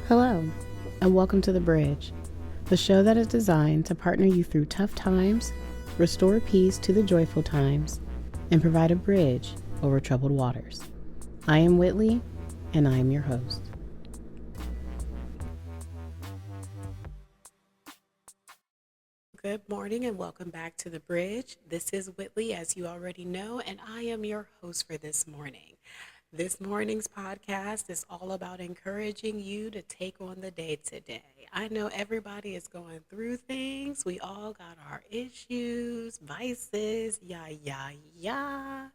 Hello, and welcome to The Bridge, the show that is designed to partner you through tough times, restore peace to the joyful times, and provide a bridge over troubled waters. I am Whitley, and I am your host. Good morning, and welcome back to The Bridge. This is Whitley, as you already know, and I am your host for this morning. This morning's podcast is all about encouraging you to take on the day today. I know everybody is going through things. We all got our issues, vices, yeah.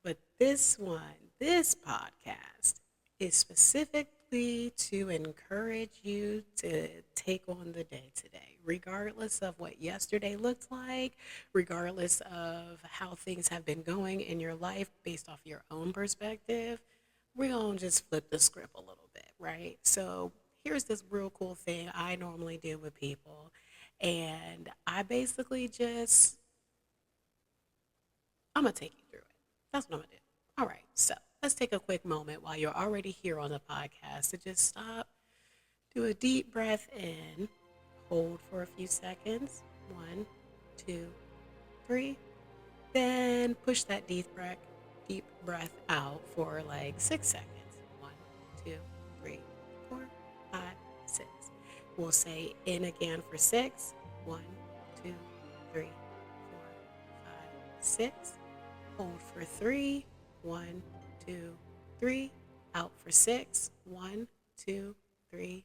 But this podcast, is specifically to encourage you to take on the day today, regardless of what yesterday looked like, regardless of how things have been going in your life based off your own perspective. We're going to just flip the script a little bit, right? So here's this real cool thing I normally do with people. And I basically I'm going to take you through it. That's what I'm going to do. All right. So let's take a quick moment while you're already here on the podcast to just stop, do a deep breath in, hold for a few seconds. 1, 2, 3. Then push that deep breath out for like 6 seconds. 1, 2, 3, 4, 5, 6. We'll say in again for 6. 1, 2, 3, 4, 5, 6. Hold for 3. 1, 2, 3. Out for 6. 1, 2, 3,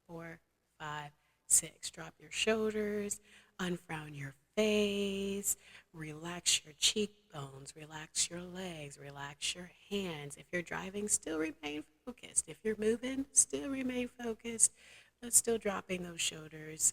4, 5, 6. Drop your shoulders, unfrown your face, relax your cheekbones, relax your legs, relax your hands. If you're driving, still remain focused. If you're moving, still remain focused, but still dropping those shoulders,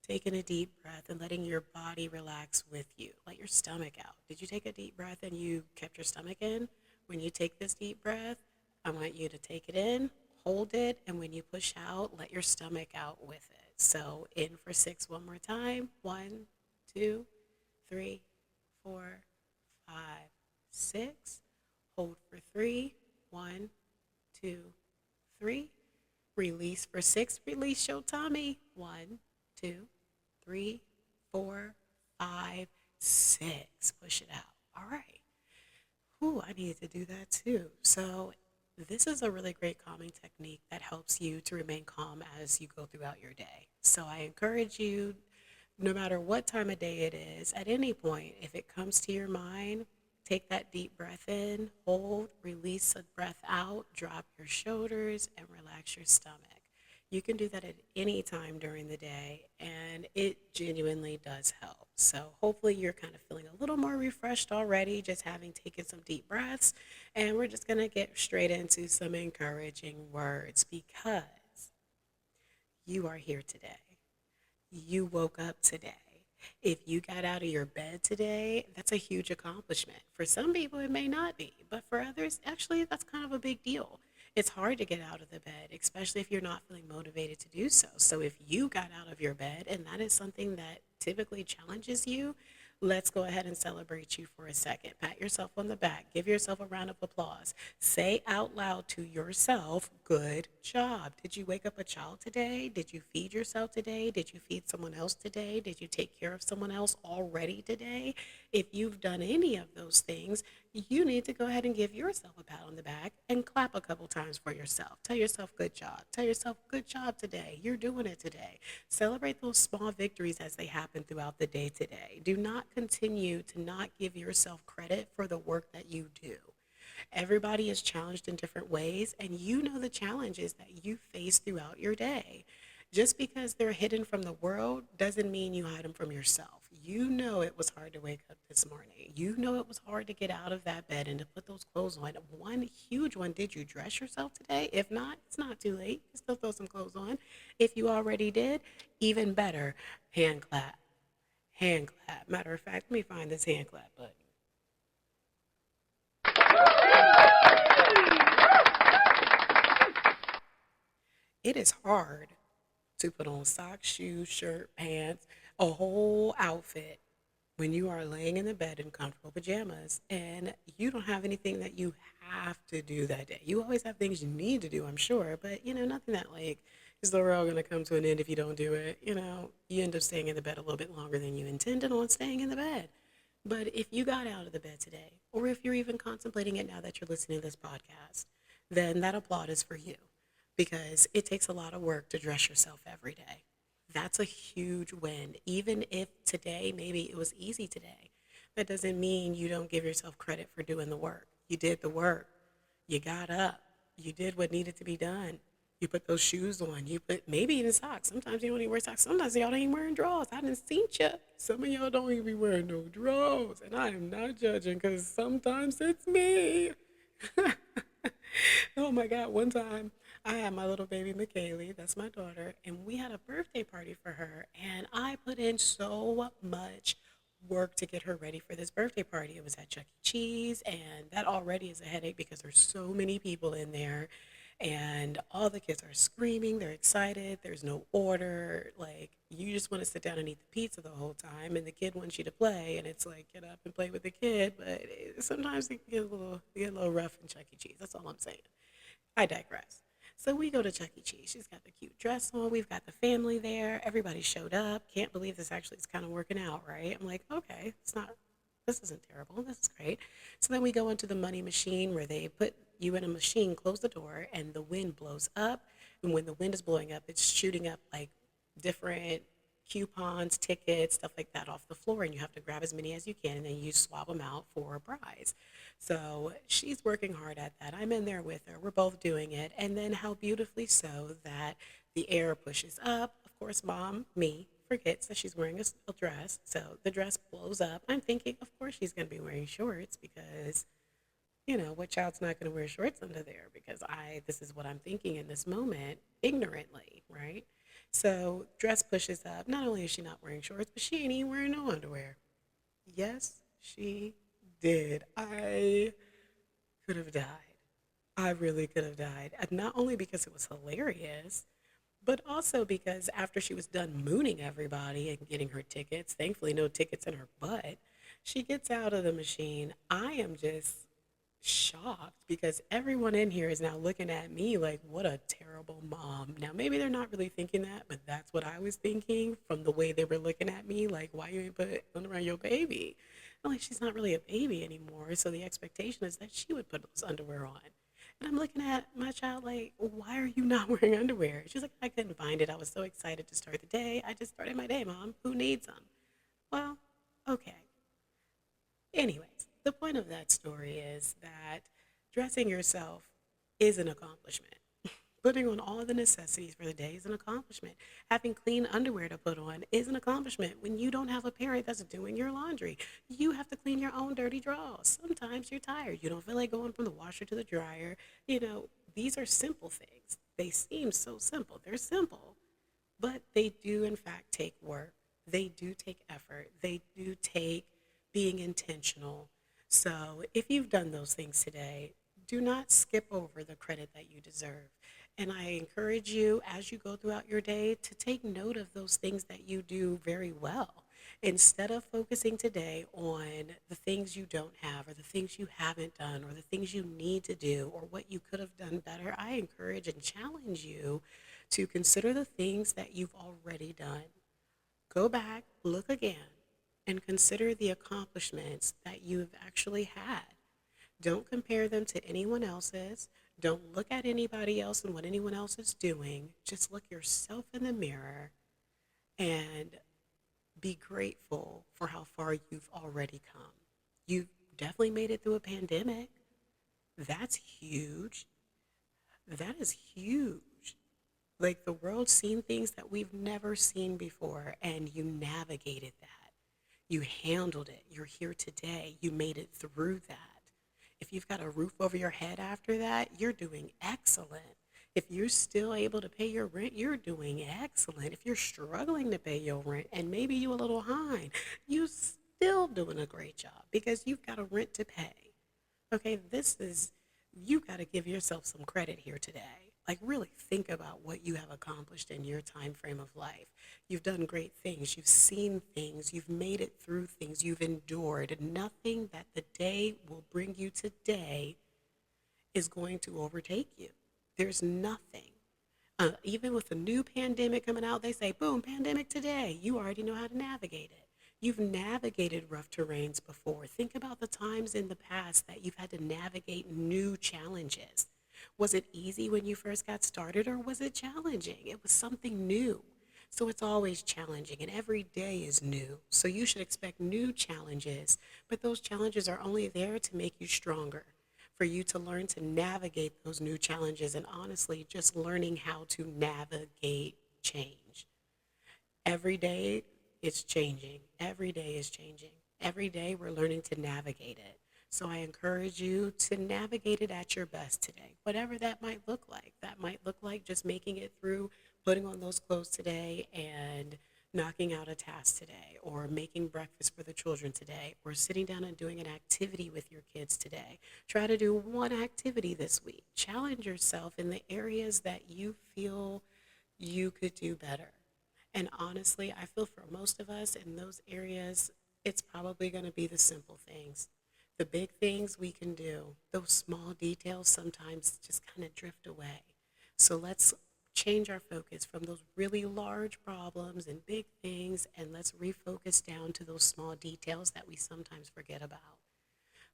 taking a deep breath and letting your body relax with you. Let your stomach out. Did you take a deep breath and you kept your stomach in? When you take this deep breath, I want you to take it in, hold it, and when you push out, let your stomach out with it. So in for 6 one more time. 1, 2, 3, 4, 5, 6. Hold for 3. 1, 2, 3. Release for 6. Release your tummy. 1, 2, 3, 4, 5, 6. Push it out. All right. Ooh, I needed to do that too. So this is a really great calming technique that helps you to remain calm as you go throughout your day. So I encourage you, no matter what time of day it is, at any point, if it comes to your mind, take that deep breath in, hold, release a breath out, drop your shoulders, and relax your stomach. You can do that at any time during the day, and it genuinely does help. So hopefully you're kind of feeling a little more refreshed already, just having taken some deep breaths. And we're just going to get straight into some encouraging words because you are here today. You woke up today. If you got out of your bed today, that's a huge accomplishment. For some people, it may not be, but for others, actually, that's kind of a big deal. It's hard to get out of the bed, especially if you're not feeling motivated to do so. So if you got out of your bed and that is something that typically challenges you, let's go ahead and celebrate you for a second. Pat yourself on the back. Give yourself a round of applause. Say out loud to yourself, good job. Did you wake up a child today? Did you feed yourself today? Did you feed someone else today? Did you take care of someone else already today? If you've done any of those things, you need to go ahead and give yourself a pat on the back and clap a couple times for yourself. Tell yourself, good job. Tell yourself, good job today. You're doing it today. Celebrate those small victories as they happen throughout the day today. Do not continue to not give yourself credit for the work that you do. Everybody is challenged in different ways, and you know the challenges that you face throughout your day. Just because they're hidden from the world doesn't mean you hide them from yourself. You know it was hard to wake up this morning. You know it was hard to get out of that bed and to put those clothes on. One huge one, did you dress yourself today? If not, it's not too late. You still throw some clothes on. If you already did, even better, hand clap. Hand clap. Matter of fact, let me find this hand clap button. It is hard to put on socks, shoes, shirt, pants, a whole outfit when you are laying in the bed in comfortable pajamas and you don't have anything that you have to do that day. You always have things you need to do, I'm sure, but nothing that like So we're all going to come to an end if you don't do it. You end up staying in the bed a little bit longer than you intended on staying in the bed. But if you got out of the bed today, or if you're even contemplating it now that you're listening to this podcast, then that applaud is for you because it takes a lot of work to dress yourself every day. That's a huge win. Even if today, maybe it was easy today, that doesn't mean you don't give yourself credit for doing the work. You did the work. You got up. You did what needed to be done. You put those shoes on. You put maybe even socks. Sometimes you don't even wear socks. Sometimes y'all don't even wearing drawers. I done seen you. Some of y'all don't even be wearing no drawers. And I am not judging because sometimes it's me. Oh my God. One time I had my little baby McKaylee, that's my daughter, and we had a birthday party for her. And I put in so much work to get her ready for this birthday party. It was at Chuck E. Cheese, and that already is a headache because there's so many people in there. And all the kids are screaming, they're excited, there's no order. Like, you just want to sit down and eat the pizza the whole time, and the kid wants you to play, and it's like, get up and play with the kid. But sometimes it get a little rough in Chuck E. Cheese. That's all I'm saying. I digress. So we go to Chuck E. Cheese. She's got the cute dress on. We've got the family there. Everybody showed up. Can't believe this actually is kind of working out, right? I'm like, okay, this isn't terrible. This is great. So then we go into the money machine where they put you in a machine, close the door, and the wind blows up. And when the wind is blowing up, it's shooting up like different coupons, tickets, stuff like that off the floor, and you have to grab as many as you can, and then you swap them out for a prize. So she's working hard at that. I'm in there with her. We're both doing it. And then how beautifully so that the air pushes up. Of course, mom, me, forgets that she's wearing a dress. So the dress blows up. I'm thinking, of course, she's going to be wearing shorts because, what child's not going to wear shorts under there? Because this is what I'm thinking in this moment, ignorantly, right? So dress pushes up. Not only is she not wearing shorts, but she ain't even wearing no underwear. Yes, she did. I could have died. I really could have died. And not only because it was hilarious, but also because after she was done mooning everybody and getting her tickets, thankfully no tickets in her butt, she gets out of the machine. I am just shocked because everyone in here is now looking at me like, what a terrible mom. Now, maybe they're not really thinking that, but that's what I was thinking from the way they were looking at me. Like, why you ain't put on around your baby? I'm like, she's not really a baby anymore. So the expectation is that she would put those underwear on. And I'm looking at my child like, why are you not wearing underwear? She's like, I couldn't find it. I was so excited to start the day. I just started my day, Mom. Who needs them? Well, okay. Anyways, the point of that story is that dressing yourself is an accomplishment. Putting on all the necessities for the day is an accomplishment. Having clean underwear to put on is an accomplishment. When you don't have a parent that's doing your laundry, you have to clean your own dirty drawers. Sometimes you're tired. You don't feel like going from the washer to the dryer. These are simple things. They seem so simple. They're simple, but they do, in fact, take work. They do take effort. They do take being intentional. So if you've done those things today, do not skip over the credit that you deserve. And I encourage you as you go throughout your day to take note of those things that you do very well. Instead of focusing today on the things you don't have or the things you haven't done or the things you need to do or what you could have done better, I encourage and challenge you to consider the things that you've already done. Go back, look again, and consider the accomplishments that you've actually had. Don't compare them to anyone else's. Don't look at anybody else and what anyone else is doing. Just look yourself in the mirror and be grateful for how far you've already come. You've definitely made it through a pandemic. That's huge. That is huge. Like, the world's seen things that we've never seen before, and you navigated that. You handled it. You're here today. You made it through that. If you've got a roof over your head after that, you're doing excellent. If you're still able to pay your rent, you're doing excellent. If you're struggling to pay your rent and maybe you a little behind, you're still doing a great job because you've got a rent to pay. Okay, you got to give yourself some credit here today. Like, really think about what you have accomplished in your time frame of life. You've done great things. You've seen things. You've made it through things. You've endured. Nothing that the day will bring you today is going to overtake you. There's nothing. Even with a new pandemic coming out, they say, boom, pandemic today. You already know how to navigate it. You've navigated rough terrains before. Think about the times in the past that you've had to navigate new challenges. Was it easy when you first got started, or was it challenging? It was something new. So it's always challenging, and every day is new. So you should expect new challenges, but those challenges are only there to make you stronger, for you to learn to navigate those new challenges, and honestly, just learning how to navigate change. Every day it's changing. Every day is changing. Every day we're learning to navigate it. So I encourage you to navigate it at your best today, whatever that might look like. That might look like just making it through, putting on those clothes today, and knocking out a task today, or making breakfast for the children today, or sitting down and doing an activity with your kids today. Try to do one activity this week. Challenge yourself in the areas that you feel you could do better. And honestly, I feel for most of us in those areas, it's probably going to be the simple things. The big things we can do, those small details sometimes just kind of drift away. So let's change our focus from those really large problems and big things, and let's refocus down to those small details that we sometimes forget about.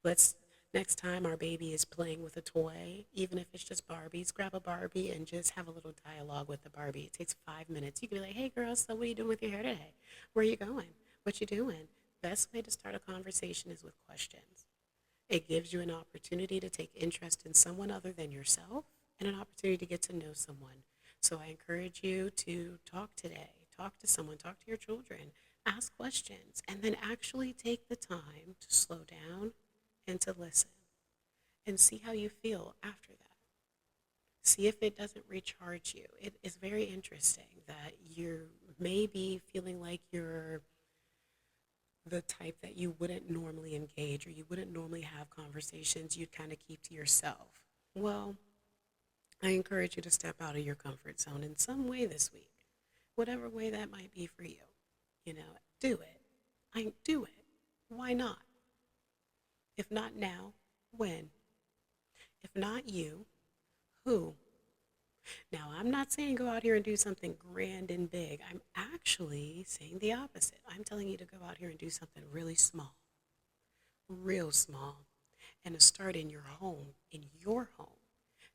Let's Next time our baby is playing with a toy, even if it's just Barbies, grab a Barbie and just have a little dialogue with the Barbie. It takes 5 minutes. You can be like, "Hey girl, so what are you doing with your hair today? Where are you going? What you doing?" Best way to start a conversation is with questions. It gives you an opportunity to take interest in someone other than yourself, and an opportunity to get to know someone. So I encourage you to talk today. Talk to someone, talk to your children, ask questions, and then actually take the time to slow down and to listen, and see how you feel after that. See if it doesn't recharge you. It is very interesting that you may be feeling like you're the type that you wouldn't normally engage, or you wouldn't normally have conversations you'd kind of keep to yourself. Well, I encourage you to step out of your comfort zone in some way this week, whatever way that might be for you. Do it. I do it. Why not? If not now, when? If not you, who? Now, I'm not saying go out here and do something grand and big. I'm actually saying the opposite. I'm telling you to go out here and do something really small, real small, and to start in your home, in your home.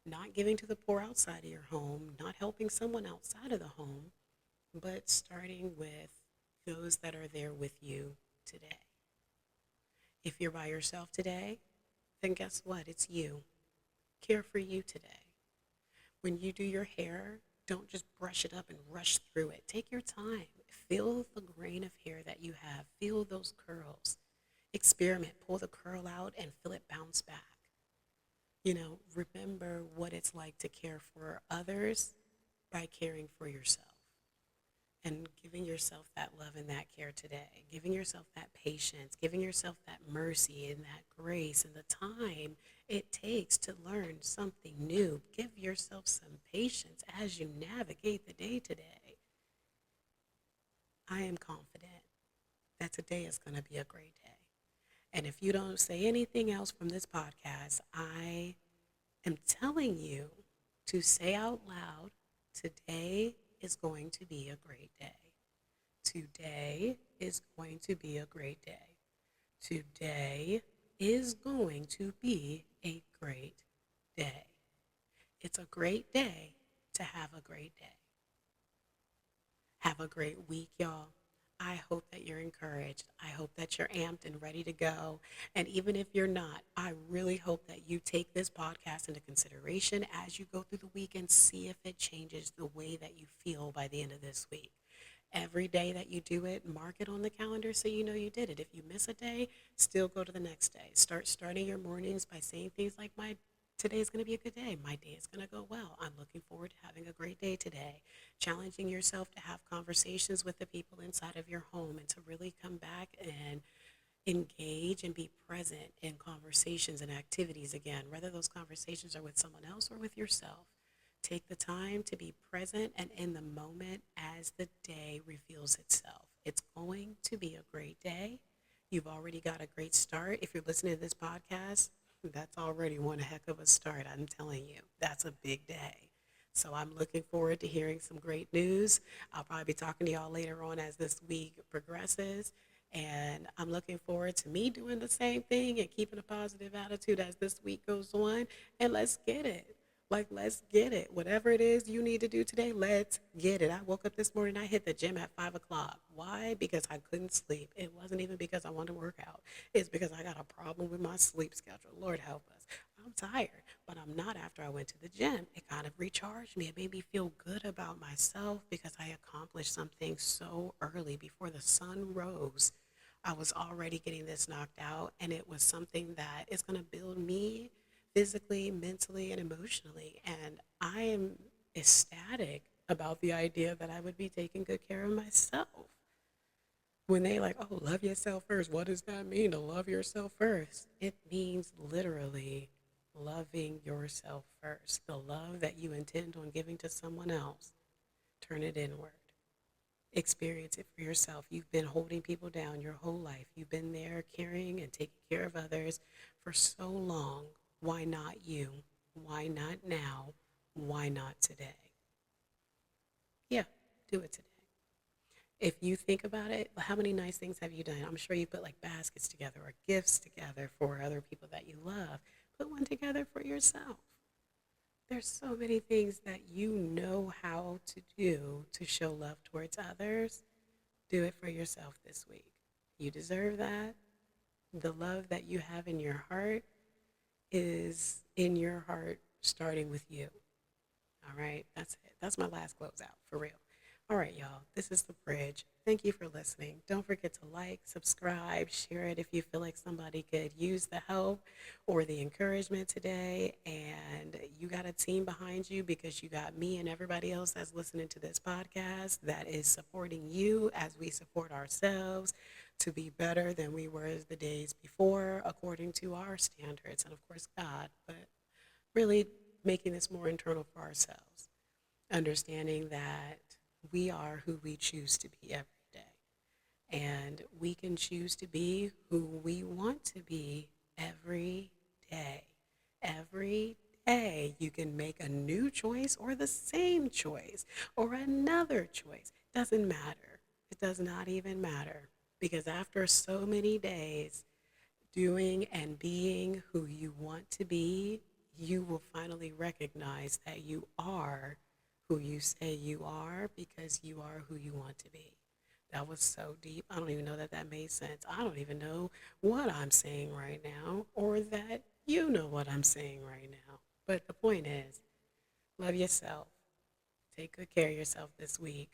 Not giving to the poor outside of your home, not helping someone outside of the home, but starting with those that are there with you today. If you're by yourself today, then guess what? It's you. Care for you today. When you do your hair, don't just brush it up and rush through it. Take your time. Feel the grain of hair that you have. Feel those curls. Experiment. Pull the curl out and feel it bounce back. Remember what it's like to care for others by caring for yourself, and giving yourself that love and that care today, giving yourself that patience, giving yourself that mercy and that grace and the time it takes to learn something new. Give yourself some patience as you navigate the day today. I am confident that today is going to be a great day. And if you don't say anything else from this podcast, I am telling you to say out loud, today is going to be a great day. Today is going to be a great day. Today is going to be a great day. It's a great day to have a great day. Have a great week, y'all. I hope that you're encouraged. I hope that you're amped and ready to go. And even if you're not, I really hope that you take this podcast into consideration as you go through the week, and see if it changes the way that you feel by the end of this week. Every day that you do it, mark it on the calendar so you know you did it. If you miss a day, still go to the next day. Starting your mornings by saying things like, today is going to be a good day. My day is going to go well. I'm looking forward to having a great day today. Challenging yourself to have conversations with the people inside of your home, and to really come back and engage and be present in conversations and activities again, whether those conversations are with someone else or with yourself. Take the time to be present and in the moment as the day reveals itself. It's going to be a great day. You've already got a great start. If you're listening to this podcast, that's already one heck of a start. I'm telling you, that's a big day. So I'm looking forward to hearing some great news. I'll probably be talking to y'all later on as this week progresses. And I'm looking forward to me doing the same thing and keeping a positive attitude as this week goes on. And let's get it. Like, let's get it. Whatever it is you need to do today, let's get it. I woke up this morning, I hit the gym at 5 o'clock. Why? Because I couldn't sleep. It wasn't even because I wanted to work out. It's because I got a problem with my sleep schedule. Lord help us. I'm tired, but I'm not after I went to the gym. It kind of recharged me. It made me feel good about myself because I accomplished something so early before the sun rose. I was already getting this knocked out, and it was something that is going to build me physically, mentally, and emotionally. And I am ecstatic about the idea that I would be taking good care of myself. When they like, oh, love yourself first, what does that mean to love yourself first? It means literally loving yourself first. The love that you intend on giving to someone else, turn it inward. Experience it for yourself. You've been holding people down your whole life. You've been there caring and taking care of others for so long. Why not you? Why not now? Why not today? Yeah, do it today. If you think about it, how many nice things have you done? I'm sure you put like baskets together or gifts together for other people that you love. Put one together for yourself. There's so many things that you know how to do to show love towards others. Do it for yourself this week. You deserve that. The love that you have in your heart is in your heart, starting with you. All right, that's it. That's my last closeout for real. All right, y'all, this is The Bridge. Thank you for listening. Don't forget to like, subscribe, share it if you feel like somebody could use the help or the encouragement today. And you got a team behind you because you got me and everybody else that's listening to this podcast that is supporting you as we support ourselves to be better than we were the days before, according to our standards, and of course, God, but really making this more internal for ourselves, understanding that we are who we choose to be every day. And we can choose to be who we want to be every day. Every day, you can make a new choice or the same choice or another choice. Doesn't matter. It does not even matter. Because after so many days, doing and being who you want to be, you will finally recognize that you are who you say you are because you are who you want to be. That was so deep. I don't even know that that made sense. I don't even know what I'm saying right now or that you know what I'm saying right now. But the point is, love yourself. Take good care of yourself this week.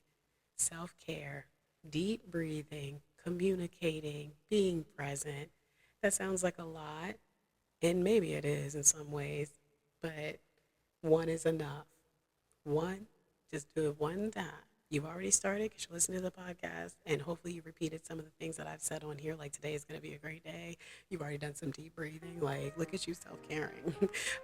Self care, deep breathing, communicating, being present. That sounds like a lot, and maybe it is in some ways, but one is enough. One, just do it one time. You've already started because you listen to the podcast, and hopefully you repeated some of the things that I've said on here, like today is going to be a great day. You've already done some deep breathing. Like, look at you self-caring.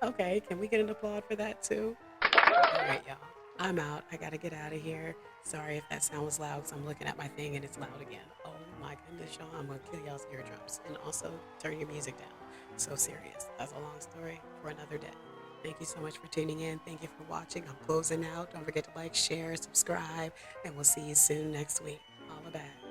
Okay, can we get an applaud for that too? All right, y'all. I'm out. I got to get out of here. Sorry if that sound was loud because I'm looking at my thing and it's loud again. Oh my goodness, y'all. I'm going to kill y'all's eardrums. And also turn your music down. So serious. That's a long story for another day. Thank you so much for tuning in. Thank you for watching. I'm closing out. Don't forget to like, share, subscribe, and we'll see you soon next week. All back.